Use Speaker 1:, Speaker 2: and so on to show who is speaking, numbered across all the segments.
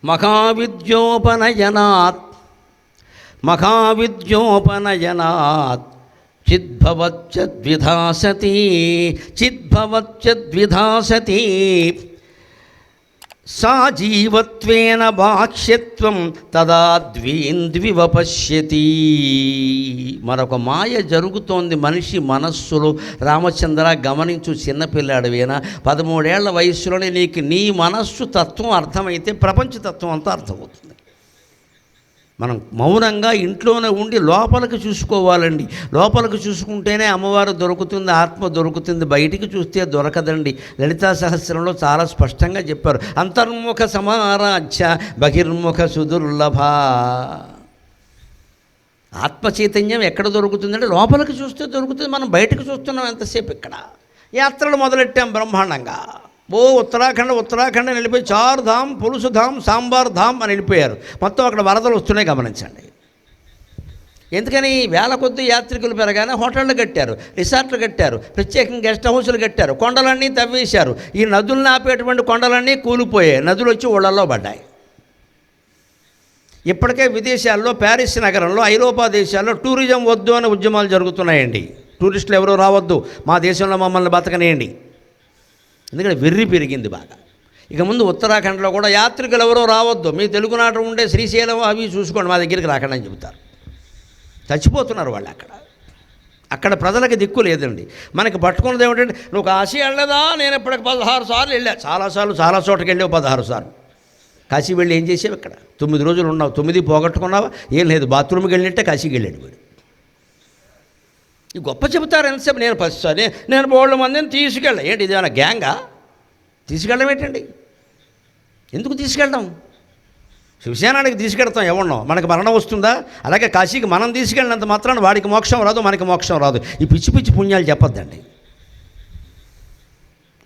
Speaker 1: మహావిద్యోపనయనాత్ మహావిద్యోపనయనాత్ చిద్భవచ్చద్విధాసతి చిద్భవచ్చద్విధాసతి సా జీవత్వేన బాహ్యత్వం తదా ద్వీంద్వివపశ్యతి. మరొక మాయ జరుగుతోంది మనిషి మనస్సులో. రామచంద్ర గమనించు, చిన్నపిల్లాడివేనా, 13 ఏళ్ల వయస్సులోనే నీకు నీ మనస్సు తత్వం అర్థమైతే ప్రపంచతత్వం అంతా అర్థమవుతుంది. మనం మౌనంగా ఇంట్లోనే ఉండి లోపలికి చూసుకోవాలండి. లోపలికి చూసుకుంటేనే అమ్మవారు దొరుకుతుంది, ఆత్మ దొరుకుతుంది. బయటికి చూస్తే దొరకదండి. లలితా సహస్రంలో చాలా స్పష్టంగా చెప్పారు, అంతర్ముఖ సమారాధ్య బహిర్ముఖ సుదుర్లభ. ఆత్మ చైతన్యం ఎక్కడ దొరుకుతుందంటే లోపలికి చూస్తే దొరుకుతుంది. మనం బయటకు చూస్తున్నాం ఎంతసేపు. ఇక్కడ యాత్రలు మొదలెట్టాం బ్రహ్మాండంగా. ఉత్తరాఖండ్ వెళ్ళిపోయి 4 ధామ్, పులుసు ధామ్, సాంబార్ ధామ్ అని వెళ్ళిపోయారు. మొత్తం అక్కడ వరదలు వస్తున్నాయి, గమనించండి. ఎందుకని? వేల కొద్ది యాత్రికులు పెరగానే హోటళ్ళు కట్టారు, రిసార్ట్లు కట్టారు, ప్రత్యేకంగా గెస్ట్ హౌస్లు కట్టారు, కొండలన్నీ తవ్వేశారు. ఈ నదులను ఆపేటువంటి కొండలన్నీ కూలిపోయాయి, నదులు వచ్చి ఊళ్ళల్లో పడ్డాయి. ఇప్పటికే విదేశాల్లో, ప్యారిస్ నగరంలో, ఐరోపా దేశాల్లో టూరిజం వద్దు అనే ఉద్యమాలు జరుగుతున్నాయండి. టూరిస్టులు ఎవరూ రావద్దు, మా దేశంలో మమ్మల్ని బతకనేయండి. ఎందుకంటే వెర్రి పెరిగింది బాగా. ఇక ముందు ఉత్తరాఖండ్లో కూడా యాత్రికులు ఎవరో రావద్దు, మీ తెలుగునాట ఉండే శ్రీశైలం అవి చూసుకోండి, మా దగ్గరికి రాకండి అని చెబుతారు. చచ్చిపోతున్నారు వాళ్ళు. అక్కడ ప్రజలకు దిక్కు లేదండి. మనకి పట్టుకున్నది ఏమిటంటే, నువ్వు కాశీ వెళ్ళదా? నేను ఇప్పటికి 16 సార్లు వెళ్ళా. చాలా చోటకి వెళ్ళావు, 16 సార్లు. కాశీ వెళ్ళి ఏం చేసావు? ఇక్కడ 9 రోజులు ఉన్నావు, 9 పోగొట్టుకున్నావా? ఏం లేదు, బాత్రూమ్కి వెళ్ళినట్టే కాశీకి వెళ్ళాడు వీడు. ఈ గొప్ప చెబుతారు ఎంతసేపు. నేను 10 సార్లు నేను బోళ్ళ మందిని తీసుకెళ్ళా. ఏంటి ఇదేమైనా గ్యాంగా? తీసుకెళ్ళడం ఏంటండి? ఎందుకు తీసుకెళ్ళడం? శివసేనానికి తీసుకెళ్తాం ఎవరినో, మనకి మరణం వస్తుందా? అలాగే కాశీకి మనం తీసుకెళ్ళినంత మాత్రాన వాడికి మోక్షం రాదు, మనకి మోక్షం రాదు. ఈ పిచ్చి పిచ్చి పుణ్యాలు చెప్పొద్దండి.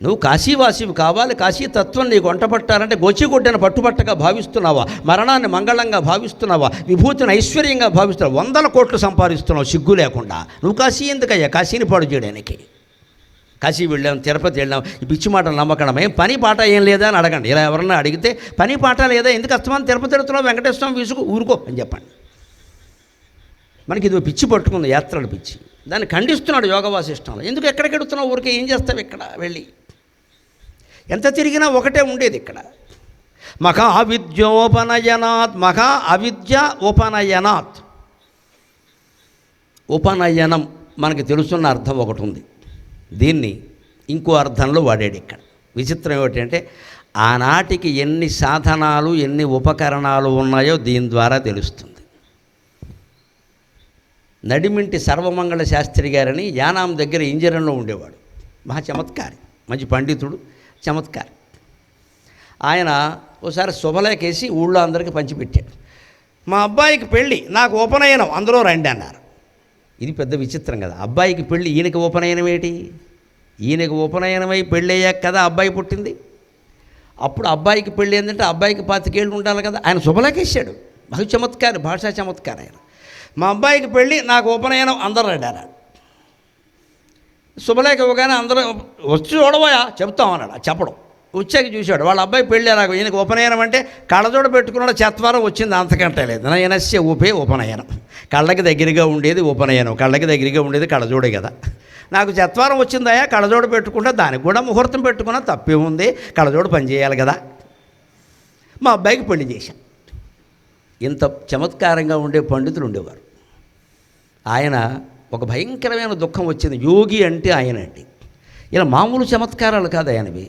Speaker 1: నువ్వు కాశీవాసివి కావాలి. కాశీ తత్వం నీకు వంట పట్టాలంటే గొచ్చిగొడ్డను పట్టుబట్టగా భావిస్తున్నావా? మరణాన్ని మంగళంగా భావిస్తున్నావా? విభూతిని ఐశ్వర్యంగా భావిస్తున్నావా? 100 కోట్లు సంపాదిస్తున్నావు సిగ్గు లేకుండా. నువ్వు కాశీ ఎందుకయ్యా? కాశీని పాడు చేయడానికి. కాశీ వెళ్ళాం, తిరుపతి వెళ్ళాం, ఈ పిచ్చి మాటలు నమ్మకడమే. పని పాట ఏం లేదా అని అడగండి. ఇలా ఎవరన్నా అడిగితే పని పాట లేదా, ఎందుకు అస్తమానం తిరుపతి వెళ్తున్నావు, వెంకటేశ్వరం విసుగు, ఊరుకో అని చెప్పండి. మనకి ఇది పిచ్చి పట్టుకుంది, యాత్రల పిచ్చి. దాన్ని ఖండిస్తున్నాడు యోగ వాసిష్టంలో. ఎందుకు ఎక్కడికి వెళుతున్నావు? ఊరికే ఏం చేస్తావు ఇక్కడ వెళ్ళి? ఎంత తిరిగినా ఒకటే ఉండేది ఇక్కడ. మహా అవిద్యోపనయనాత్, మహా అవిద్య ఉపనయనాత్. ఉపనయనం మనకి తెలుసున్న అర్థం ఒకటి ఉంది, దీన్ని ఇంకో అర్థంలో వాడాడు ఇక్కడ. విచిత్రం ఏమిటంటే, ఆనాటికి ఎన్ని సాధనాలు, ఎన్ని ఉపకరణాలు ఉన్నాయో దీని ద్వారా తెలుస్తుంది. నడిమింటి సర్వమంగళ శాస్త్రి గారని యానాం దగ్గర ఇంజనీర్లో ఉండేవాడు. మహా చమత్కారి, మంచి పండితుడు, చమత్కారి. ఆయన ఒకసారి శుభలేకేసి ఊళ్ళో అందరికీ పంచిపెట్టాడు. మా అబ్బాయికి పెళ్ళి, నాకు ఉపనయనం, అందరూ రండి అన్నారు. ఇది పెద్ద విచిత్రం కదా. అబ్బాయికి పెళ్ళి, ఈయనకి ఉపనయనం ఏంటి? ఈయనకి ఉపనయనమై పెళ్ళయ్యాక కదా అబ్బాయి పుట్టింది. అప్పుడు అబ్బాయికి పెళ్ళి ఏంటంటే అబ్బాయికి 25 ఏళ్ళు ఉండాలి కదా. ఆయన శుభలేకేసాడు. బహు చమత్కారి, భాషా చమత్కారి ఆయన. మా అబ్బాయికి పెళ్ళి, నాకు ఉపనయనం, అందరూ రండి అన్నాడు. శుభలేఖ ఇవ్వగానే అందరూ వచ్చి చూడబోయా చెప్తాం అన్నాడు. చెప్పడం వచ్చాక చూశాడు, వాళ్ళ అబ్బాయి పెళ్ళి అలాగ. ఈయనకు ఉపనయనం అంటే కళ్ళజోడ పెట్టుకున్నాడు, చెత్వారం వచ్చింది, అంతకంటే లేదు. నయనస్య ఊపే ఉపనయనం. కళ్ళకి దగ్గరగా ఉండేది ఉపనయనం, కళ్ళకి దగ్గరగా ఉండేది కళ్ళజోడే కదా. నాకు చెత్వారం వచ్చిందయా, కళ్ళజోడు పెట్టుకుంటే దానికి కూడా ముహూర్తం పెట్టుకున్నా తప్పేముంది, కళ్ళజోడు పనిచేయాలి కదా. మా అబ్బాయికి పెళ్లి చేశాను. ఇంత చమత్కారంగా ఉండే పండితులు ఉండేవారు. ఆయన ఒక భయంకరమైన దుఃఖం వచ్చింది. యోగి అంటే ఆయన అండి. ఇలా మామూలు చమత్కారాలు కాదు ఆయనవి.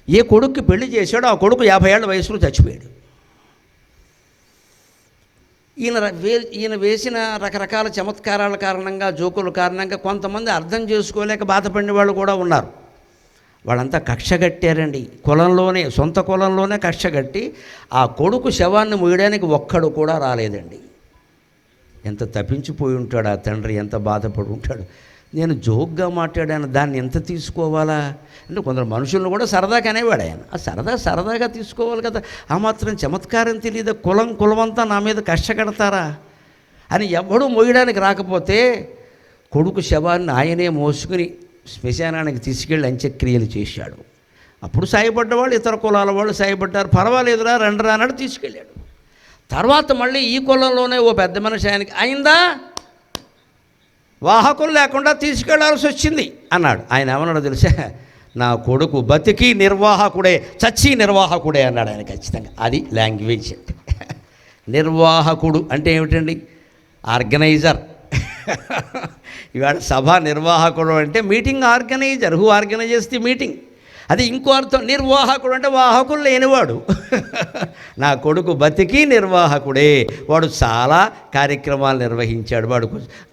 Speaker 1: ఏ కొడుక్కి పెళ్లి చేశాడో ఆ కొడుకు 50 ఏళ్ల వయసులో చచ్చిపోయాడు. ఈయన వేసిన రకరకాల చమత్కారాల కారణంగా, జోకుల కారణంగా కొంతమంది అర్థం చేసుకోలేక బాధపడిన వాళ్ళు కూడా ఉన్నారు. వాళ్ళంతా కక్ష కట్టారండి. కులంలోనే, సొంత కులంలోనే కక్ష కట్టి ఆ కొడుకు శవాన్ని మోయడానికి ఒక్కడు కూడా రాలేదండి. ఎంత తప్పించిపోయి ఉంటాడు ఆ తండ్రి, ఎంత బాధపడి ఉంటాడు. నేను జోక్గా మాట్లాడాను, దాన్ని ఎంత తీసుకోవాలా అంటే కొందరు మనుషులను కూడా సరదాగా అనేవాడు ఆయన. ఆ సరదాగా తీసుకోవాలి కదా. ఆ మాత్రం చమత్కారం తెలియదు. కులమంతా నా మీద కష్టకడతారా అని ఎవడూ మోయడానికి రాకపోతే కొడుకు శవాన్ని ఆయనే మోసుకుని శ్మశానానికి తీసుకెళ్ళి అంత్యక్రియలు చేశాడు. అప్పుడు సాయపడ్డవాళ్ళు ఇతర కులాల వాళ్ళు సాయపడ్డారు. పర్వాలేదురా రండిరా అన్నాడు, తీసుకెళ్ళాడు. తర్వాత మళ్ళీ ఈ కులంలోనే ఓ పెద్ద మనిషి ఆయనకి అయిందా, వాహకులు లేకుండా తీసుకెళ్లాల్సి వచ్చింది అన్నాడు. ఆయన ఏమన్నాడో తెలుసా, నా కొడుకు బతికి నిర్వాహకుడే చచ్చి నిర్వాహకుడే అన్నాడు ఆయన. ఖచ్చితంగా అది లాంగ్వేజ్ అంటే. నిర్వాహకుడు అంటే ఏమిటండి? ఆర్గనైజర్. ఇవాళ సభ నిర్వాహకుడు అంటే meeting organiser, who organises the meeting. అది ఇంకో అర్థం. నిర్వాహకుడు అంటే వాహకులు లేనివాడు. నా కొడుకు బతికి నిర్వాహకుడే, వాడు చాలా కార్యక్రమాలు నిర్వహించాడు, వాడు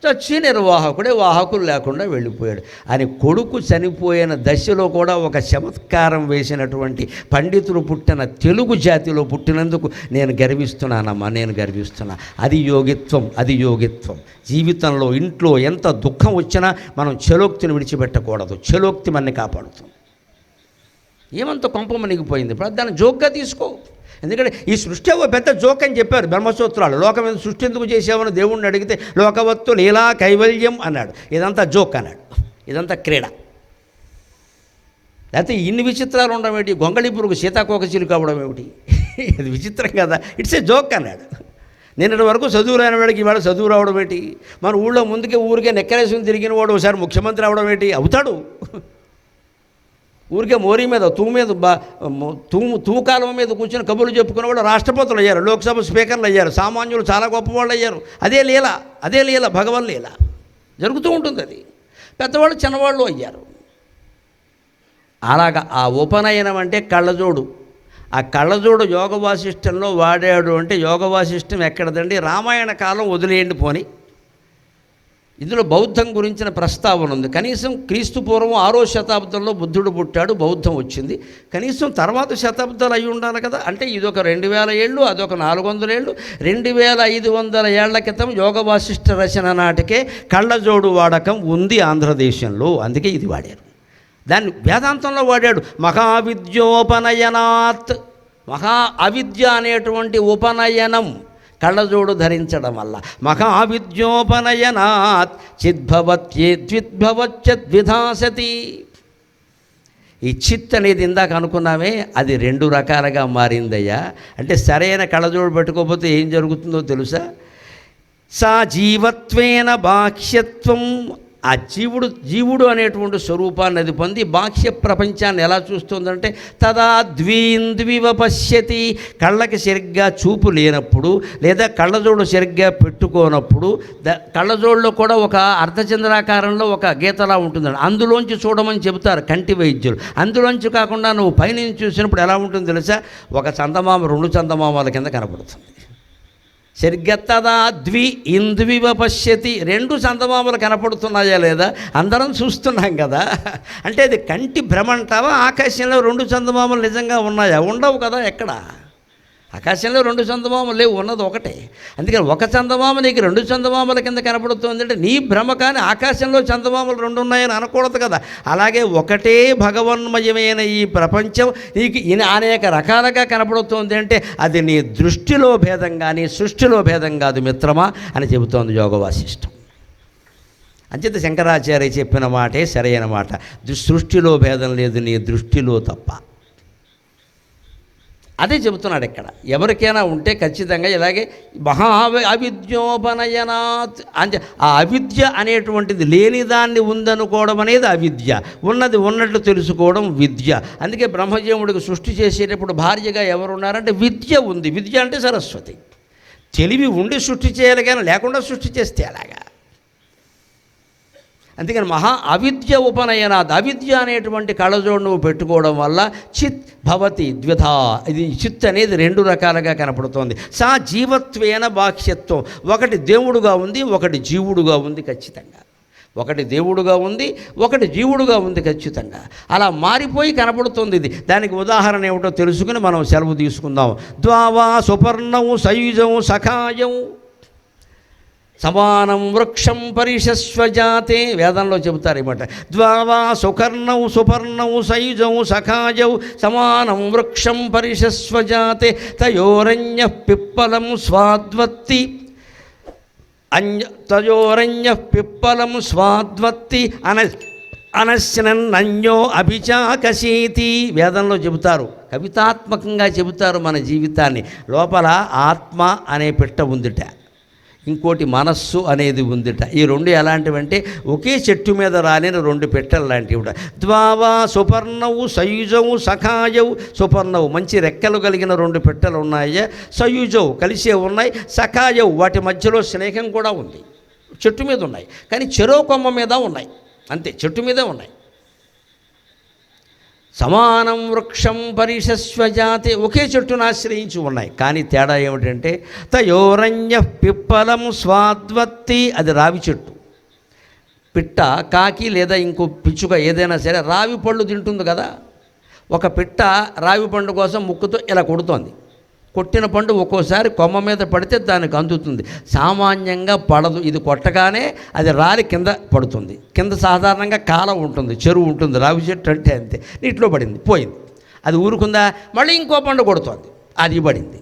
Speaker 1: చచ్చి నిర్వాహకుడే, వాహకులు లేకుండా వెళ్ళిపోయాడు అని. కొడుకు చనిపోయిన దశలో కూడా ఒక చమత్కారం వేసినటువంటి పండితులు పుట్టిన తెలుగు జాతిలో పుట్టినందుకు నేను గర్విస్తున్నానమ్మా, నేను గర్విస్తున్నా. అది యోగిత్వం, అది యోగిత్వం. జీవితంలో ఇంట్లో ఎంత దుఃఖం వచ్చినా మనం చలోక్తిని విడిచిపెట్టకూడదు. చలోక్తి మనని కాపాడుతుంది. ఏమంత కొంప మునిగిపోయింది, ఇప్పుడు దాన్ని జోక్గా తీసుకో. ఎందుకంటే ఈ సృష్టి ఒక పెద్ద జోక్ అని చెప్పారు బ్రహ్మసూత్రాలు. లోకం మీద సృష్టి ఎందుకు చేసామని దేవుణ్ణి అడిగితే లోకవత్తు లీలా కైవల్యం అన్నాడు. ఇదంతా జోక్ అన్నాడు, ఇదంతా క్రీడ. లేకపోతే ఇన్ని విచిత్రాలు ఉండడం ఏమిటి? గొంగళి పురుగు సీతాకోక చిలుక అవ్వడం ఏమిటి? ఇది విచిత్రం కదా, ఇట్స్ ఏ జోక్ అన్నాడు. నిన్నటి వరకు చదువు రాని వాడికి ఇవాళ చదువు రావడం ఏంటి? మన ఊళ్ళో ముందుకే ఊరికే నెక్కరేసుకుని తిరిగిన వాడు ఒకసారి ముఖ్యమంత్రి అవడం ఏంటి? అవుతాడు. ఊరికే మోరీ మీద తూకాలం మీద కూర్చొని కబుర్లు చెప్పుకునేవాళ్ళు రాష్ట్రపతులు అయ్యారు, లోక్సభ స్పీకర్లు అయ్యారు, సామాన్యులు చాలా గొప్పవాళ్ళు అయ్యారు. అదే లీల, అదే లీల, భగవన్ లీల జరుగుతూ ఉంటుంది. అది పెద్దవాళ్ళు చిన్నవాళ్ళు అయ్యారు. అలాగా ఆ ఉపనయనం అంటే కళ్ళజోడు. ఆ కళ్ళజోడు యోగ వాసిష్టంలో వాడాడు అంటే యోగ వాసిష్టం ఎక్కడదండి? రామాయణ కాలం వదిలేయండి పోని. ఇందులో బౌద్ధం గురించిన ప్రస్తావన ఉంది. కనీసం క్రీస్తు పూర్వం 6వ శతాబ్దంలో బుద్ధుడు పుట్టాడు, బౌద్ధం వచ్చింది. కనీసం తర్వాత శతాబ్దాలు అయి ఉండాలి కదా. అంటే ఇదొక 2000 ఏళ్ళు, అదొక 400 ఏళ్ళు. 2500 ఏళ్ల క్రితం యోగ వాసిష్ఠ రచన నాటికే కళ్ళజోడు వాడకం ఉంది ఆంధ్రదేశంలో. అందుకే ఇది వాడారు. దాన్ని వేదాంతంలో వాడాడు. మహావిద్యోపనయనాత్. మహా అవిద్య అనేటువంటి ఉపనయనం కళ్ళజోడు ధరించడం వల్ల. మహావిద్యోపనయనాత్ చిద్భవత్యేద్విద్భవచ్చద్విధాసతి. ఈ చిత్ అనేది ఇందాక అనుకున్నామే, అది 2 రకాలుగా మారిందయ్యా. అంటే సరైన కళ్ళజోడు పెట్టుకోకపోతే ఏం జరుగుతుందో తెలుసా? సా జీవత్వేన బాహ్యత్వం. ఆ జీవుడు అనేటువంటి స్వరూపాన్ని అది పొంది బాహ్య ప్రపంచాన్ని ఎలా చూస్తుందంటే తదా ద్వీంద్వివ పశ్యతి. కళ్ళకి సరిగ్గా చూపు లేనప్పుడు లేదా కళ్ళజోడు సరిగ్గా పెట్టుకోనప్పుడు కళ్ళజోడులో కూడా ఒక అర్ధచంద్రాకారంలో ఒక గీతలా ఉంటుందండి. అందులోంచి చూడమని చెబుతారు కంటి వైద్యులు. అందులోంచి కాకుండా నువ్వు పైనుంచి చూసినప్పుడు ఎలా ఉంటుందో తెలుసా? ఒక చందమామ 2 చందమామాల కింద కనపడుతుంది. సరిగ్గా తదా ఇంద్వివ పశ్యతి. 2 చందమామలు కనపడుతున్నాయా లేదా? అందరం చూస్తున్నాం కదా. అంటే అది కంటి భ్రమ అంటావా? ఆకాశంలో 2 చందమామలు నిజంగా ఉన్నాయా? ఉండవు కదా. ఎక్కడ ఆకాశంలో 2 చందమామలు లేవు, ఉన్నది ఒకటే. అందుకని ఒక చందమామ నీకు 2 చందమామల కింద కనపడుతుంది అంటే నీ భ్రమ. కానీ ఆకాశంలో చందమామలు 2 ఉన్నాయని అనకూడదు కదా. అలాగే ఒకటే భగవన్మయమైన ఈ ప్రపంచం నీకు అనేక రకాలుగా కనపడుతుంది అంటే అది నీ దృష్టిలో భేదం కానీ సృష్టిలో భేదం కాదు మిత్రమా అని చెబుతోంది యోగ వాసిష్టం. అంచేత శంకరాచార్య చెప్పిన మాటే సరైన మాట. సృష్టిలో భేదం లేదు, నీ దృష్టిలో తప్ప. అదే చెబుతున్నాడు ఇక్కడ. ఎవరికైనా ఉంటే ఖచ్చితంగా ఇలాగే అవిద్యోపనయనాత్ అంటే ఆ అవిద్య అనేటువంటిది లేనిదాన్ని ఉందనుకోవడం అనేది అవిద్య, ఉన్నది ఉన్నట్లు తెలుసుకోవడం విద్య. అందుకే బ్రహ్మదేవుడికి సృష్టి చేసేటప్పుడు భార్యగా ఎవరున్నారంటే విద్య ఉంది. విద్య అంటే సరస్వతి. తెలివి ఉండి సృష్టి చేయాలి కానీ లేకుండా సృష్టి చేస్తే అలాగా. అందుకని అవిద్య ఉపనయనాత్. అవిద్య అనేటువంటి కళ్ళజోడు నువ్వు పెట్టుకోవడం వల్ల చిత్ భవతి ద్విధా. ఇది చిత్ అనేది 2 రకాలుగా కనపడుతోంది. సా జీవత్వేన బాహ్యత్వం. ఒకటి దేవుడుగా ఉంది, ఒకటి జీవుడుగా ఉంది. ఖచ్చితంగా ఒకటి దేవుడుగా ఉంది, ఒకటి జీవుడుగా ఉంది. ఖచ్చితంగా అలా మారిపోయి కనపడుతుంది ఇది. దానికి ఉదాహరణ ఏమిటో తెలుసుకుని మనం సెలవు తీసుకుందాం. ద్వావా సుపర్ణం సయుజం సఖాయం సమానం వృక్షం పరిషస్వజాతే. వేదంలో చెబుతారు ఏమంట. ద్వావా సుపర్ణం సయుజం సఖాయౌ సమానం వృక్షం పరిషస్వజాతే తయోరణ్య పిప్పలం స్వాద్వత్తి తయోరణ్య పిప్పలం స్వాద్వత్తి అనశ్నన్యో అభిచాకశీతి వేదంలో చెబుతారు, కవితాత్మకంగా చెబుతారు మన జీవితాన్ని. లోపల ఆత్మ అనే పిట్ట ఉందిట, ఇంకోటి మనస్సు అనేది ఉందిట. ఈ రెండు ఎలాంటివంటే ఒకే చెట్టు మీద రాలిన రెండు పిట్టలు లాంటివి. ద్వావా సుపర్ణవు సయుజవు సఖాయవు. సుపర్ణవు మంచి రెక్కలు కలిగిన రెండు పిట్టలు ఉన్నాయి, సయుజవు కలిసే ఉన్నాయి, సఖాయవు వాటి మధ్యలో స్నేహం కూడా ఉంది. చెట్టు మీద ఉన్నాయి కానీ చెరో కొమ్మ మీద ఉన్నాయి, అంతే, చెట్టు మీదే ఉన్నాయి. సమానం వృక్షం పరిషస్వజాతే, ఒకే చెట్టును ఆశ్రయించి ఉన్నాయి. కానీ తేడా ఏమిటంటే తయోరణ్య పిప్పలం స్వాద్వత్తి, అది రావి చెట్టు. పిట్ట కాకి లేదా ఇంకో పిచ్చుక ఏదైనా సరే రావి పళ్ళు తింటుంది కదా. ఒక పిట్ట రావి పండు కోసం ముక్కుతో ఇలా కొడుతోంది. కొట్టిన పండు ఒక్కోసారి కొమ్మ మీద పడితే దానికి అందుతుంది, సామాన్యంగా పడదు. ఇది కొట్టగానే అది రాలి కింద పడుతుంది. కింద సాధారణంగా కాలం ఉంటుంది, చెరువు ఉంటుంది. రావి చెట్టు అంటే అంతే, నీటిలో పడింది, పోయింది. అది ఊరుకుందా, మళ్ళీ ఇంకో పండు కొడుతోంది, అది పడింది.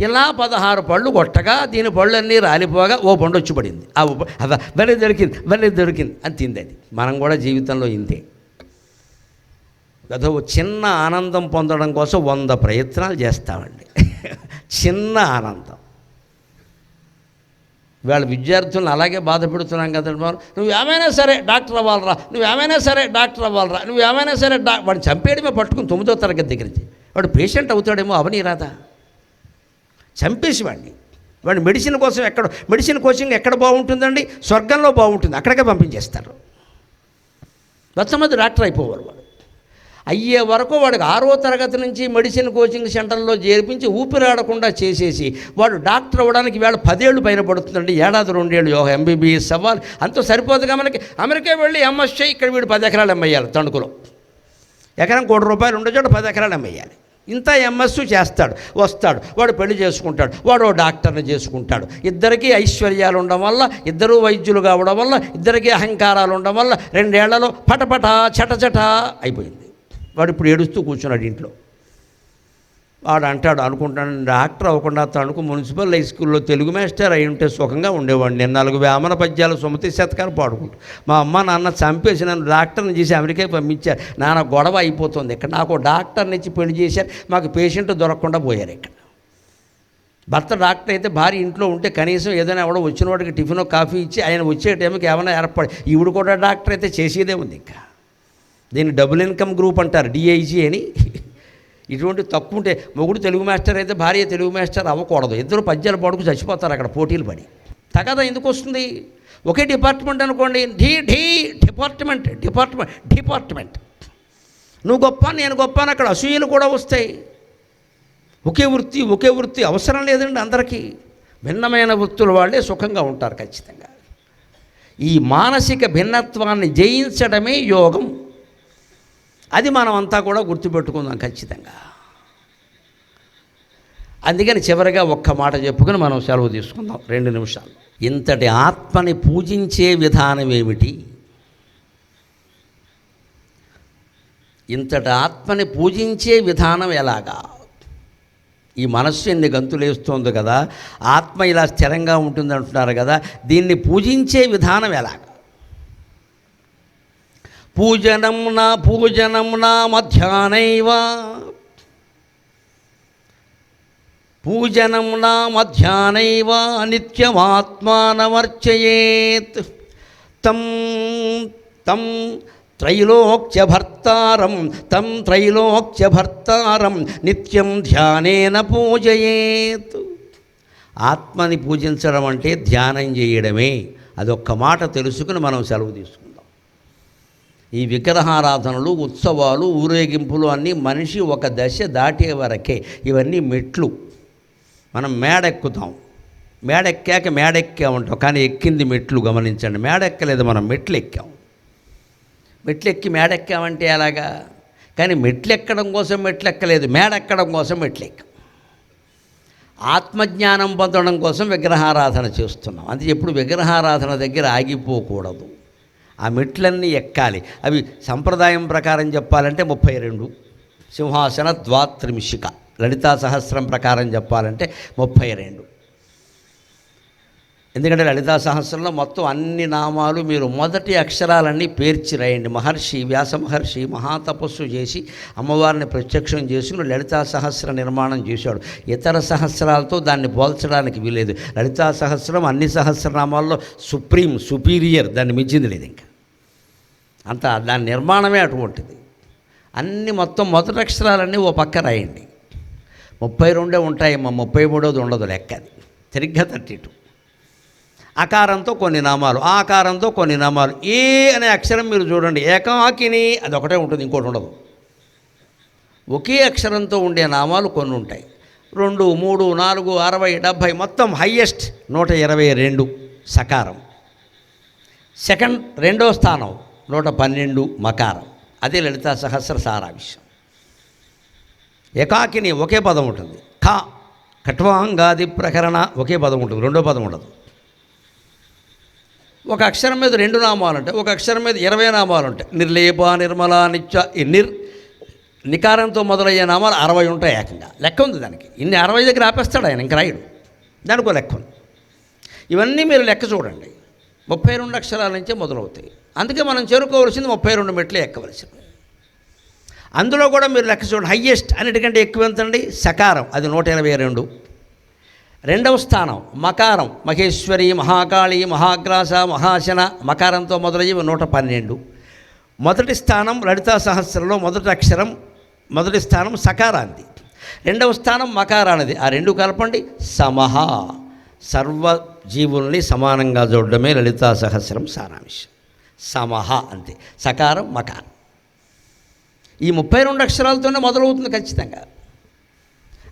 Speaker 1: ఇలా 16 పళ్ళు కొట్టగా దీని పళ్ళన్నీ రాలిపోగా ఓ పండు వచ్చి పడింది. వెరీ దొరికింది, వెరీ దొరికింది అని తింది. అది మనం కూడా జీవితంలో ఇంతే. గత చిన్న ఆనందం పొందడం కోసం 100 ప్రయత్నాలు చేస్తామండి. చిన్న ఆనందం. వాళ్ళ విద్యార్థులను అలాగే బాధ పెడుతున్నాం కదండి. మనం నువ్వేమైనా సరే డాక్టర్ అవ్వాలరా, నువ్వేమైనా సరే డాక్టర్ అవ్వాలరా, నువ్వేమైనా సరే వాడిని చంపేయడమే పట్టుకుని 9వ తరగతి దగ్గర నుంచి. వాడు పేషెంట్ అవుతాడేమో, అవని రాదా, చంపేసి వాడిని మెడిసిన్ కోసం మెడిసిన్ కోచింగ్ ఎక్కడ బాగుంటుందండి, స్వర్గంలో బాగుంటుంది, అక్కడికే పంపించేస్తారు. మొత్తమంది డాక్టర్ అయిపోవాలి. వాడు అయ్యే వరకు వాడికి 6వ తరగతి నుంచి మెడిసిన్ కోచింగ్ సెంటర్లో చేర్పించి ఊపిరాడకుండా చేసేసి వాడు డాక్టర్ అవ్వడానికి వేళ 10 ఏళ్ళు పైన పడుతుందండి. ఏడాది 2 ఏళ్ళు MBBS అవ్వాలి, అంత సరిపోదుగా మనకి. అమెరికా వెళ్ళి MS చేయి, ఇక్కడ వీడు 10 ఎకరాలు అమ్మేయాలి. తణుకులో ఎకరం ₹1 కోటి ఉండే చోట 10 ఎకరాలు అమ్మేయాలి. ఇంత MS చేస్తాడు, వస్తాడు, వాడు పెళ్లి చేసుకుంటాడు, వాడు డాక్టర్ని చేసుకుంటాడు. ఇద్దరికీ ఐశ్వర్యాలు ఉండడం వల్ల, ఇద్దరూ వైద్యులు కావడం వల్ల, ఇద్దరికీ అహంకారాలు ఉండడం వల్ల 2 ఏళ్లలో పటపట చటచట అయిపోయింది. వాడు ఇప్పుడు ఏడుస్తూ కూర్చున్నాడు ఇంట్లో. వాడు అంటాడు, అనుకుంటాను డాక్టర్ అవ్వకుండా తణుకు మున్సిపల్ హై స్కూల్లో తెలుగు మాస్టర్ అయి ఉంటే సుఖంగా ఉండేవాడిని. నేను 4 వేమన పద్యాలు సుమతి శతకాలు పాడుకుంటూ, మా అమ్మ నాన్న చంపేసి నన్ను డాక్టర్ని చేసి అమెరికా పంపించారు. నాన్న గొడవ అయిపోతుంది ఇక్కడ, నాకు డాక్టర్ని ఇచ్చి పెళ్లి చేశారు, మాకు పేషెంట్ దొరకకుండా పోయారు ఇక్కడ. భర్త డాక్టర్ అయితే భార్య ఇంట్లో ఉంటే కనీసం ఏదైనా ఎవడో వచ్చిన వాడికి టిఫిన్ కాఫీ ఇచ్చి ఆయన వచ్చే టైంకి ఏమైనా ఏర్పడి, ఈవిడ కూడా డాక్టర్ అయితే చేసేదే ఉంది. ఇంకా దీన్ని డబుల్ ఇన్కమ్ గ్రూప్ అంటారు, DIG అని. ఇటువంటి తక్కువ ఉంటే మొగుడు తెలుగు మాస్టర్ అయితే భార్య తెలుగు మాస్టర్ అవ్వకూడదు. ఇద్దరు పద్యాలు పడుకు చచ్చిపోతారు అక్కడ పోటీలు పడి. తగదా ఎందుకు వస్తుంది? ఒకే డిపార్ట్మెంట్ అనుకోండి, డిపార్ట్మెంట్ నువ్వు గొప్ప నేను గొప్ప అని అక్కడ అసూయలు కూడా వస్తాయి. ఒకే వృత్తి అవసరం లేదండి అందరికీ. భిన్నమైన వృత్తుల వాళ్ళే సుఖంగా ఉంటారు ఖచ్చితంగా. ఈ మానసిక భిన్నత్వాన్ని జయించడమే యోగం. అది మనం అంతా కూడా గుర్తుపెట్టుకుందాం ఖచ్చితంగా. అందుకని చివరిగా ఒక్క మాట చెప్పుకొని మనం సెలవు తీసుకుందాం 2 నిమిషాలు. ఇంతటి ఆత్మని పూజించే విధానం ఏమిటి? ఇంతటి ఆత్మని పూజించే విధానం ఎలాగా? ఈ మనస్సు ఎన్ని గంతులేస్తోంది కదా, ఆత్మ ఇలా స్థిరంగా ఉంటుంది అంటున్నారు కదా, దీన్ని పూజించే విధానం ఎలాగా? పూజనం నా మధ్యాహ్నైవ, పూజనం నా మధ్యాహ్నైవ నిత్యమాత్మానమర్చయేత్ తం త్రైలోక్యభర్తారం నిత్యం ధ్యానేన పూజయేత్. ఆత్మని పూజించడం అంటే ధ్యానం చేయడమే. అదొక్క మాట తెలుసుకుని మనం సెలవు తీసుకుందాం. ఈ విగ్రహారాధనలు, ఉత్సవాలు, ఊరేగింపులు అన్నీ మనిషి ఒక దశ దాటే వరకే. ఇవన్నీ మెట్లు. మనం మేడెక్కుతాం, మేడెక్కాక మేడెక్కామంటాం, కానీ ఎక్కింది మెట్లు. గమనించండి, మేడెక్కలేదు, మనం మెట్లు ఎక్కాం. మెట్లు ఎక్కి మేడెక్కామంటే ఎలాగా? కానీ మెట్లు ఎక్కడం కోసం మెట్లు ఎక్కలేదు, మేడెక్కడం కోసం మెట్లు ఎక్కాం. ఆత్మజ్ఞానం పొందడం కోసం విగ్రహారాధన చేస్తున్నాం. అందుకే ఎప్పుడు విగ్రహారాధన దగ్గర ఆగిపోకూడదు. ఆ మెట్లన్నీ ఎక్కాలి. అవి సంప్రదాయం ప్రకారం చెప్పాలంటే 32 సింహాసన ద్వాత్రింశిక. లలితా సహస్రం ప్రకారం చెప్పాలంటే 32. ఎందుకంటే లలితా సహస్రంలో మొత్తం అన్ని నామాలు మీరు మొదటి అక్షరాలన్నీ పేర్చి రాయండి. మహర్షి వ్యాస మహర్షి మహాతపస్సు చేసి అమ్మవారిని ప్రత్యక్షం చేసుకుని లలితా సహస్ర నిర్మాణం చేశాడు. ఇతర సహస్రాలతో దాన్ని పోల్చడానికి వీలేదు. లలితా సహస్రం అన్ని సహస్రనామాల్లో సుపీరియర్, దాన్ని మించింది లేదు. ఇంకా అంత దాని నిర్మాణమే అటువంటిది. అన్ని మొత్తం మొదటి అక్షరాలన్నీ ఓ పక్క రాయండి. 32 ఉంటాయమ్మా, 33ది ఉండదు లెక్క. అది సరిగ్గా 32. అకారంతో కొన్ని నామాలు, ఆకారంతో కొన్ని నామాలు. ఏ అనే అక్షరం మీరు చూడండి, ఏకాకిని అది ఒకటే ఉంటుంది, ఇంకోటి ఉండదు. ఒకే అక్షరంతో ఉండే నామాలు కొన్ని ఉంటాయి. 2, 3, 4, 60, 70, మొత్తం హయ్యెస్ట్ 122 సకారం. రెండో స్థానం 112 మకారం. అదే లలితా సహస్ర సారాంశం. ఏకాకిని ఒకే పదం ఉంటుంది. ఖట్వాంగాది ప్రకరణ ఒకే పదం ఉంటుంది, రెండో పదం ఉండదు. ఒక అక్షరం మీద 2 నామాలు ఉంటాయి, ఒక అక్షరం మీద 20 నామాలు ఉంటాయి. నిర్లేప, నిర్మల, నిత్య, నికారంతో మొదలయ్యే నామాలు 60 ఉంటాయి ఏకంగా. లెక్క ఉంది దానికి. 60 దగ్గర ఆపేస్తాడు ఆయన, ఇంక రాయుడు. దానికో లెక్క ఉంది. ఇవన్నీ మీరు లెక్క చూడండి. 32 అక్షరాల నుంచే మొదలవుతాయి. అందుకే మనం చేరుకోవలసింది 32 మెట్లే ఎక్కవలసింది. అందులో కూడా మీరు లెక్క చూడండి. హయ్యెస్ట్ అన్నిటికంటే ఎక్కువ ఎంతండి? సకారం, అది 122. రెండవ స్థానం మకారం, మహేశ్వరి, మహాకాళి, మహాగ్రాస, మహాశన, మకారంతో మొదలయ్యి 112. మొదటి స్థానం లలితా సహస్రంలో మొదటి అక్షరం, మొదటి స్థానం సకారాంది. రెండవ స్థానం మకారానిది. ఆ రెండు కలపండి, సమహ. సర్వ జీవుల్ని సమానంగా చూడడమే లలితా సహస్రం సారాంశం. సమహ అంతే, సకారం మకారం. ఈ 32 అక్షరాలతోనే మొదలవుతుంది ఖచ్చితంగా.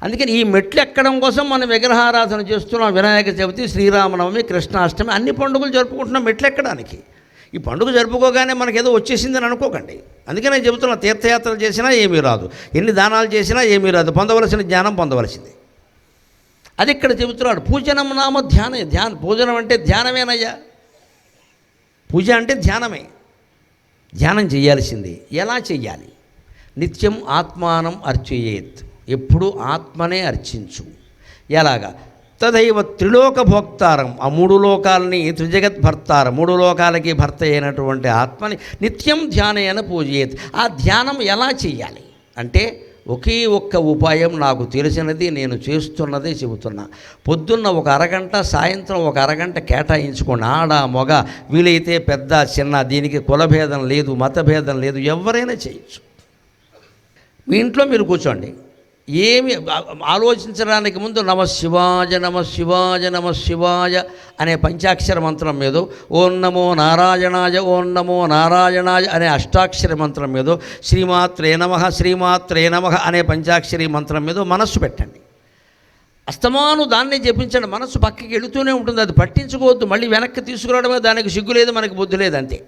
Speaker 1: అందుకని ఈ మెట్లు ఎక్కడం కోసం మనం విగ్రహారాధన చేస్తున్నాం. వినాయక చవితి, శ్రీరామనవమి, కృష్ణాష్టమి అన్ని పండుగలు జరుపుకుంటున్నాం మెట్లు ఎక్కడానికి. ఈ పండుగ జరుపుకోగానే మనకేదో వచ్చేసిందని అనుకోకండి. అందుకే నేను చెబుతున్నా, తీర్థయాత్రలు చేసినా ఏమీ రాదు, ఎన్ని దానాలు చేసినా ఏమీ రాదు, పొందవలసిన జ్ఞానం పొందవలసింది. అది ఇక్కడ చెబుతున్నాడు. పూజనం నామ ధ్యానం. పూజనం అంటే ధ్యానమేనయ్యా. పూజ అంటే ధ్యానమే. ధ్యానం చేయాల్సింది. ఎలా చెయ్యాలి? నిత్యం ఆత్మానం అర్చయేత్. ఎప్పుడు ఆత్మనే అర్చించు. ఎలాగా? తదైవ త్రిలోక భోక్తారం. ఆ 3 లోకాలని త్రిజగద్భర్తారం, 3 లోకాలకి భర్త అయినటువంటి ఆత్మని నిత్యం ధ్యానేన పూజయేత్. ఆ ధ్యానం ఎలా చెయ్యాలి అంటే ఒకే ఒక్క ఉపాయం నాకు తెలిసినది, నేను చేస్తున్నదే చెబుతున్నా. పొద్దున్న ఒక అరగంట, సాయంత్రం ఒక అరగంట కేటాయించుకోండి. ఆడ మగ, వీలైతే పెద్ద చిన్న, దీనికి కులభేదం లేదు, మతభేదం లేదు, ఎవరైనా చేయొచ్చు. మీ ఇంట్లో మీరు కూర్చోండి. ఏమి ఆలోచించడానికి ముందు నమ శివాయ, నమ శివాయ, నమ శివాయ అనే పంచాక్షర మంత్రం మీదో, ఓం నమో నారాయణాయ, ఓం నమో నారాయణాయ అనే అష్టాక్షర మంత్రం మీదో, శ్రీమాత్రే నమః, శ్రీమాత్రే నమః అనే పంచాక్షరి మంత్రం మీదో మనస్సు పెట్టండి. అస్తమాను దాన్ని జపించండి. మనస్సు పక్కకి వెళుతూనే ఉంటుంది, అది పట్టించుకోవద్దు. మళ్ళీ వెనక్కి తీసుకురావడమే దానికి సిగ్గు లేదు, మనకి బుద్ధి లేదు. అంతే,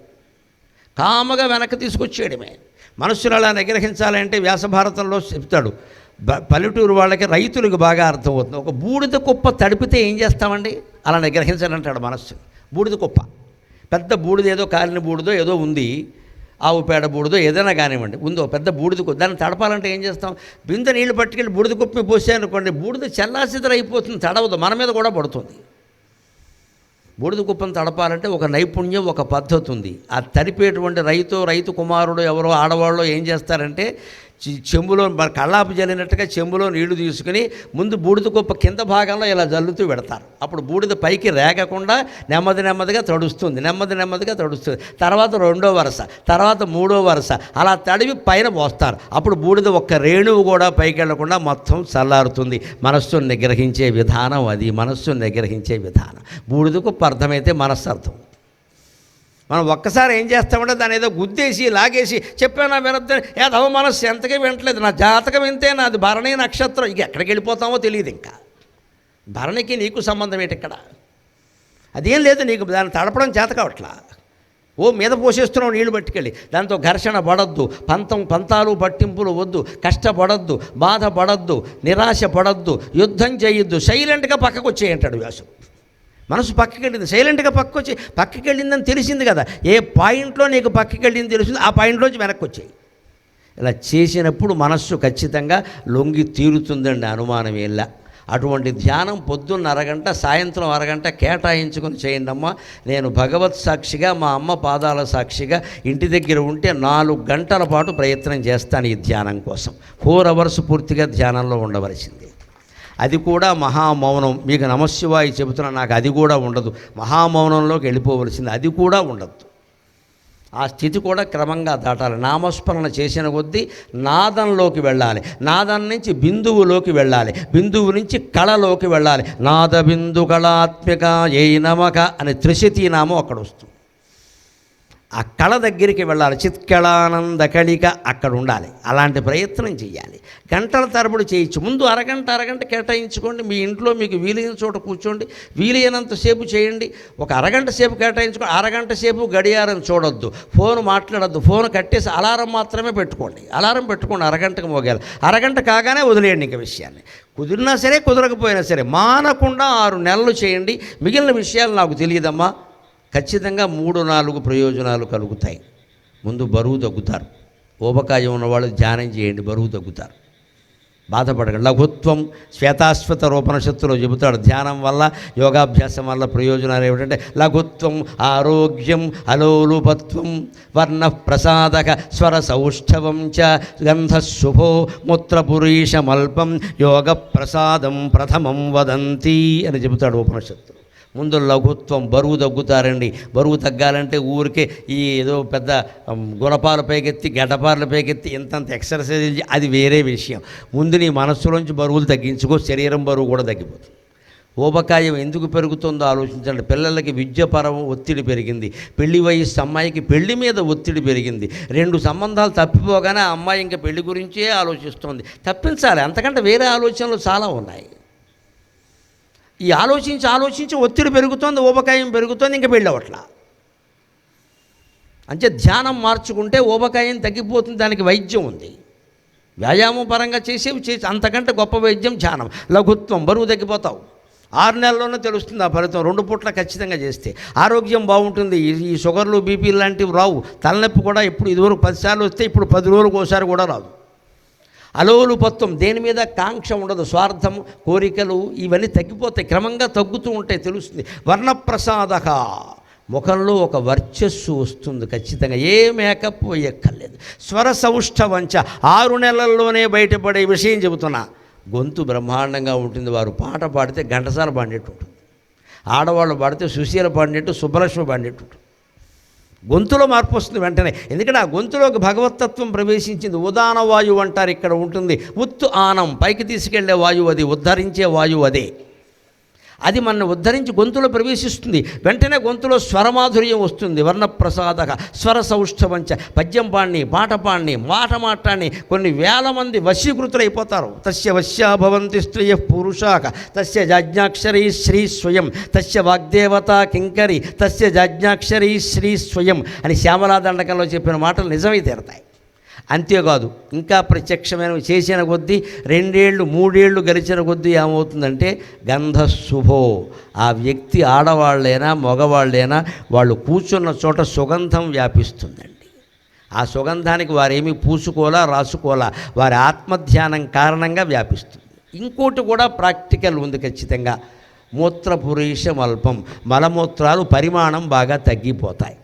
Speaker 1: కామగా వెనక్కి తీసుకొచ్చేయడమే. మనస్సును అలా నిగ్రహించాలంటే వ్యాసభారతంలో చెప్తాడు. పల్లెటూరు వాళ్ళకి, రైతులకు బాగా అర్థమవుతుంది. ఒక బూడిద కుప్ప తడిపితే ఏం చేస్తామండి? అలా నిగ్రహించాలంటాడు మనస్సు. బూడిద కుప్ప, పెద్ద బూడిద, ఏదో కాలిన బూడిదో ఏదో ఉంది, ఆవు పేడ బూడిదో ఏదైనా కానివ్వండి, ఉందో పెద్ద బూడిద కుప్ప. దాన్ని తడపాలంటే ఏం చేస్తాం? బిందె నీళ్లు పట్టుకెళ్ళి బూడిద కుప్పని పోసాయనుకోండి, బూడిద చెల్లాసిద్దరు అయిపోతుంది, తడవదు, మన మీద కూడా పడుతుంది. బూడిద కుప్పను తడపాలంటే ఒక నైపుణ్యం, ఒక పద్ధతి ఉంది. ఆ తడిపేటువంటి రైతు కుమారుడు ఎవరో ఆడవాళ్ళు ఏం చేస్తారంటే, చెంబులో కళ్ళాపు జల్లినట్టుగా చెంబులో నీళ్లు తీసుకుని ముందు బూడిద కుప్ప కింద భాగంలో ఇలా జల్లుతూ పెడతారు. అప్పుడు బూడిద పైకి రేగకుండా నెమ్మదిగా తడుస్తుంది. తర్వాత 2వ వరుస, తర్వాత 3వ వరుస, అలా తడివి పైన పోస్తారు. అప్పుడు బూడిద ఒక్క రేణువు కూడా పైకి వెళ్లకుండా మొత్తం చల్లారుతుంది. మనస్సును నిగ్రహించే విధానం అది. మనస్సును నిగ్రహించే విధానం. బూడిద కుప్ప అర్థమైతే మనస్సు అర్థం. మనం ఒక్కసారి ఏం చేస్తామంటే దాన్ని ఏదో గుద్దేసి లాగేసి చెప్పానా వినద్దని, ఏదో మనస్సు ఎంతకీ వినట్లేదు, నా జాతకం ఇంతే, నాది భరణి నక్షత్రం, ఇక ఎక్కడికి వెళ్ళిపోతామో తెలియదు. ఇంకా భరణికి నీకు సంబంధం ఏంటి ఇక్కడ? అదేం లేదు, నీకు దాన్ని తడపడం చేత కావట్లా. ఓ మీద పోసేస్తున్నావు నీళ్లు పట్టుకెళ్ళి. దాంతో ఘర్షణ పడద్దు, పంతాలు పట్టింపులు వద్దు, కష్టపడద్దు, బాధపడద్దు, నిరాశ పడద్దు, యుద్ధం చేయొద్దు, సైలెంట్గా పక్కకు వచ్చేయంటాడు వ్యాసుడు. మనసు పక్కకి వెళ్ళింది, సైలెంట్గా పక్కకి వెళ్ళిందని తెలిసింది కదా. ఏ పాయింట్లో నీకు పక్కకి వెళ్ళింది తెలిసింది, ఆ పాయింట్లోంచి వెనక్కి వచ్చాయి. ఇలా చేసినప్పుడు మనస్సు ఖచ్చితంగా లొంగి తీరుతుందండి, అనుమానం ఏలా. అటువంటి ధ్యానం పొద్దున్న అరగంట, సాయంత్రం అరగంట కేటాయించుకొని చేయండి అమ్మా. నేను భగవత్ సాక్షిగా, మా అమ్మ పాదాల సాక్షిగా ఇంటి దగ్గర ఉంటే 4 గంటల పాటు ప్రయత్నం చేస్తాను ఈ ధ్యానం కోసం. 4 అవర్స్ పూర్తిగా ధ్యానంలో ఉండవలసింది. అది కూడా మహామౌనం. మీకు నమశివాయ చెబుతున్నా, నాకు అది కూడా ఉండదు. మహామౌనంలోకి వెళ్ళిపోవలసింది, అది కూడా ఉండదు. ఆ స్థితి కూడా క్రమంగా దాటాలి. నామస్మరణ చేసిన కొద్దీ నాదంలోకి వెళ్ళాలి. నాదం నుంచి బిందువులోకి వెళ్ళాలి. బిందువు నుంచి కళలోకి వెళ్ళాలి. నాద బిందు కళాత్మిక ఏ నమక అనే త్రిశతి నామం అక్కడ వస్తుంది. ఆ కళ దగ్గరికి వెళ్ళాలి. చిత్కళానంద కళిక అక్కడ ఉండాలి. అలాంటి ప్రయత్నం చేయాలి. గంటల తరబడి చేయొచ్చు. ముందు అరగంట కేటాయించుకోండి. మీ ఇంట్లో మీకు వీలైన చోట కూర్చోండి. వీలైనంతసేపు చేయండి. ఒక అరగంట సేపు కేటాయించుకోండి. అరగంట సేపు గడియారం చూడొద్దు, ఫోన్ మాట్లాడొద్దు. ఫోన్ కట్టేసి అలారం మాత్రమే పెట్టుకోండి. అలారం పెట్టుకోండి, అరగంటకు మోగాలి. అరగంట కాగానే వదిలేయండి ఇంక విషయాన్ని. కుదిరినా సరే కుదరకపోయినా సరే మానకుండా 6 నెలలు చేయండి. మిగిలిన విషయాలు నాకు తెలియదమ్మా. ఖచ్చితంగా 3-4 ప్రయోజనాలు కలుగుతాయి. ముందు బరువు తగ్గుతారు. ఊబకాయం ఉన్నవాళ్ళు ధ్యానం చేయండి, బరువు తగ్గుతారు. బాధపడకండి. లఘుత్వం శ్వేతాశ్వత రూపనిషత్తులో చెబుతాడు. ధ్యానం వల్ల, యోగాభ్యాసం వల్ల ప్రయోజనాలు ఏమిటంటే లఘుత్వం, ఆరోగ్యం, అలోలుపత్వం, వర్ణ ప్రసాదక స్వర సౌష్ఠవం చ గంధశుభో మూత్రపురీషమల్పం యోగ ప్రసాదం ప్రథమం వదంతి అని చెబుతాడు ఉపనిషత్తు. ముందు లఘుత్వం, బరువు తగ్గుతారండి. బరువు తగ్గాలంటే ఊరికే ఈ ఏదో పెద్ద గుణపాలు పైకెత్తి, గడ్డపార్లు పైకెత్తి ఇంతంత ఎక్సర్సైజ్ అది వేరే విషయం. ముందు నీ మనస్సులోంచి బరువులు తగ్గించుకో, శరీరం బరువు కూడా తగ్గిపోతుంది. ఊబకాయం ఎందుకు పెరుగుతుందో ఆలోచించండి. పిల్లలకి విద్యపరం ఒత్తిడి పెరిగింది. పెళ్లి వయసు అమ్మాయికి పెళ్లి మీద ఒత్తిడి పెరిగింది. 2 సంబంధాలు తప్పిపోగానే ఆ అమ్మాయి ఇంకా పెళ్లి గురించే ఆలోచిస్తుంది. తప్పించాలి, అంతకంటే వేరే ఆలోచనలు చాలా ఉన్నాయి. ఈ ఆలోచించి ఒత్తిడి పెరుగుతోంది, ఊబకాయం పెరుగుతోంది, ఇంకా పెళ్ళవట్లా. అంటే ధ్యానం మార్చుకుంటే ఊబకాయం తగ్గిపోతుంది. దానికి వైద్యం ఉంది. వ్యాయామం పరంగా చేసేవి అంతకంటే గొప్ప వైద్యం ధ్యానం. లఘుత్వం, బరువు తగ్గిపోతావు. 6 నెలల్లోనే తెలుస్తుంది ఆ ఫలితం. 2 పూట్ల ఖచ్చితంగా చేస్తే ఆరోగ్యం బాగుంటుంది. ఈ షుగర్లు, బీపీలు లాంటివి రావు. తలనొప్పి కూడా ఇప్పుడు ఇదివరకు 10 సార్లు వస్తే ఇప్పుడు 10 రోజులకు ఒకసారి కూడా రాదు. అలోలుపత్వం, దేని మీద కాంక్ష ఉండదు. స్వార్థం, కోరికలు ఇవన్నీ తగ్గిపోతాయి. క్రమంగా తగ్గుతూ ఉంటాయి, తెలుస్తుంది. వర్ణప్రసాదక, ముఖంలో ఒక వర్చస్సు వస్తుంది ఖచ్చితంగా. ఏ మేకప్ వేయక్కర్లేదు. స్వర సౌష్ఠవంచ, 6 నెలల్లోనే బయటపడే విషయం చెబుతున్నా. గొంతు బ్రహ్మాండంగా ఉంటుంది. వారు పాట పాడితే ఘంటసాల పాడినట్టు ఉంటుంది. ఆడవాళ్ళు పాడితే సుశీల పాడినట్టు, సుబ్బలక్ష్మి పాడినట్టు ఉంటుంది. గొంతులో మార్పు వస్తుంది వెంటనే. ఎందుకంటే ఆ గొంతులోకి భగవతత్వం ప్రవేశించింది. ఉదాన వాయువు అంటారు, ఇక్కడ ఉంటుంది. ఉత్తు ఆనం, పైకి తీసుకెళ్లే వాయువు అది, ఉద్ధరించే వాయువు అదే. అది మన ఉద్ధరించి గొంతులో ప్రవేశిస్తుంది. వెంటనే గొంతులో స్వరమాధుర్యం వస్తుంది. వర్ణప్రసాదక స్వర సౌష్ఠవంచ, పద్యం పాడిని, పాట పాడిని, మాట మాట్లాడిని కొన్ని వేల మంది వశీకృతులైపోతారు. తస్య వశ్యా భవంతి స్త్రియ పురుషాక తస్య జాజ్ఞాక్షరీ శ్రీ స్వయం తస్య వాగ్దేవత కింకరి తస్య జాజ్ఞాక్షరీ శ్రీ స్వయం అని శ్యామలాదండకంలో చెప్పిన మాటలు నిజమై తీరతాయి. అంతేకాదు, ఇంకా ప్రత్యక్షమైనవి చేసిన కొద్దీ 2 ఏళ్ళు 3 ఏళ్ళు గడిచిన కొద్దీ ఏమవుతుందంటే గంధశుభో, ఆ వ్యక్తి ఆడవాళ్ళైనా మగవాళ్ళైనా వాళ్ళు కూర్చున్న చోట సుగంధం వ్యాపిస్తుందండి. ఆ సుగంధానికి వారేమీ పూసుకోలా, రాసుకోలా, వారి ఆత్మధ్యానం కారణంగా వ్యాపిస్తుంది. ఇంకోటి కూడా ప్రాక్టికల్ ఉంది ఖచ్చితంగా. మూత్రపురీషం అల్పం, మలమూత్రాలు పరిమాణం బాగా తగ్గిపోతాయి.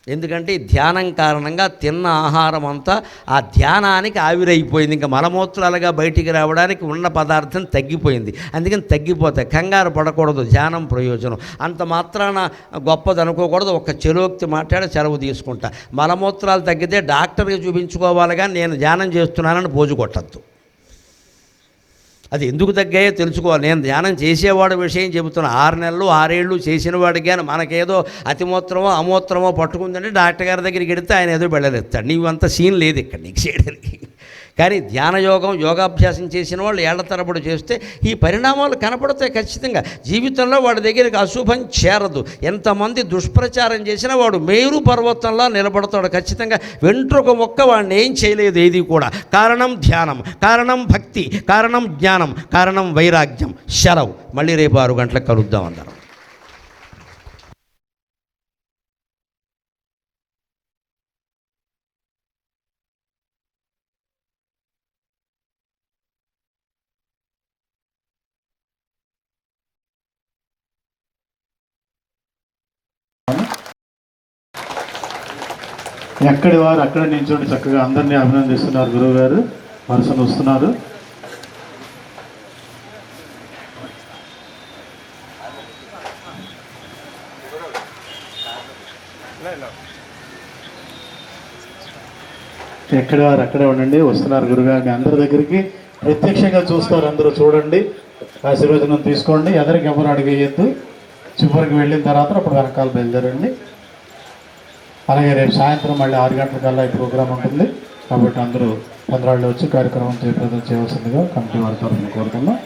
Speaker 1: ఎందుకంటే ధ్యానం కారణంగా తిన్న ఆహారం అంతా ఆ ధ్యానానికి ఆవిరైపోయింది. ఇంకా మలమూత్రాలుగా బయటికి రావడానికి ఉన్న పదార్థం తగ్గిపోయింది. అందుకని తగ్గిపోతాయి. కంగారు పడకూడదు. ధ్యానం ప్రయోజనం అంత మాత్రాన గొప్పది అనుకోకూడదు. ఒక చెలోక్తి మాట్లాడి సెలవు తీసుకుంటా. మలమూత్రాలు తగ్గితే డాక్టర్కి చూపించుకోవాలి, కానీ నేను ధ్యానం చేస్తున్నానని పోజు కొట్టద్దు. అది ఎందుకు తగ్గాయో తెలుసుకోవాలి. నేను ధ్యానం చేసేవాడు విషయం చెబుతున్నా. 6 నెలలు 6 ఏళ్ళు చేసిన వాడికి కానీ మనకేదో అతిమూత్రమో అమూత్రమో పట్టుకుందంటే డాక్టర్ గారి దగ్గరికి వెడితే ఆయన ఏదో బెళ్ళలేస్తాడు. నీవు అంత సీన్ లేదు ఇక్కడ నీకు చేయడానికి. కానీ ధ్యానయోగం, యోగాభ్యాసం చేసిన వాళ్ళు ఏళ్ల తరబడి చేస్తే ఈ పరిణామాలు కనపడతాయి ఖచ్చితంగా. జీవితంలో వాడి దగ్గరికి అశుభం చేరదు. ఎంతమంది దుష్ప్రచారం చేసినా వాడు మేరు పర్వతంలా నిలబడతాడు ఖచ్చితంగా. వెంట్రుక మొక్క వాడిని ఏం చేయలేదు ఏది కూడా. కారణం ధ్యానం, కారణం భక్తి, కారణం జ్ఞానం, కారణం వైరాగ్యం. శరవ్. మళ్ళీ రేపు 6 గంటలకు కలుద్దాం అందరం.
Speaker 2: ఎక్కడి వారు అక్కడ నించోండి. చక్కగా అందరినీ అభినందిస్తున్నారు గురువు గారు. వరుసను వస్తున్నారు. ఎక్కడి వారు అక్కడే ఉండండి. వస్తున్నారు గురుగారిని అందరి దగ్గరికి ప్రత్యక్షంగా చూస్తారు. అందరూ చూడండి, ఆశీర్వచనం తీసుకోండి. ఎదరికి ఎవరు అడిగేయద్దు. చివరికి వెళ్ళిన తర్వాత అప్పుడు వెనకాల బయలుదేరండి. అలాగే రేపు సాయంత్రం మళ్ళీ 6 గంటలకల్లా ఈ ప్రోగ్రాం ఉంటుంది కాబట్టి అందరూ 15 వచ్చి కార్యక్రమం చేయవలసిందిగా కమిటీ వారి తరఫున కోరుతున్నాం.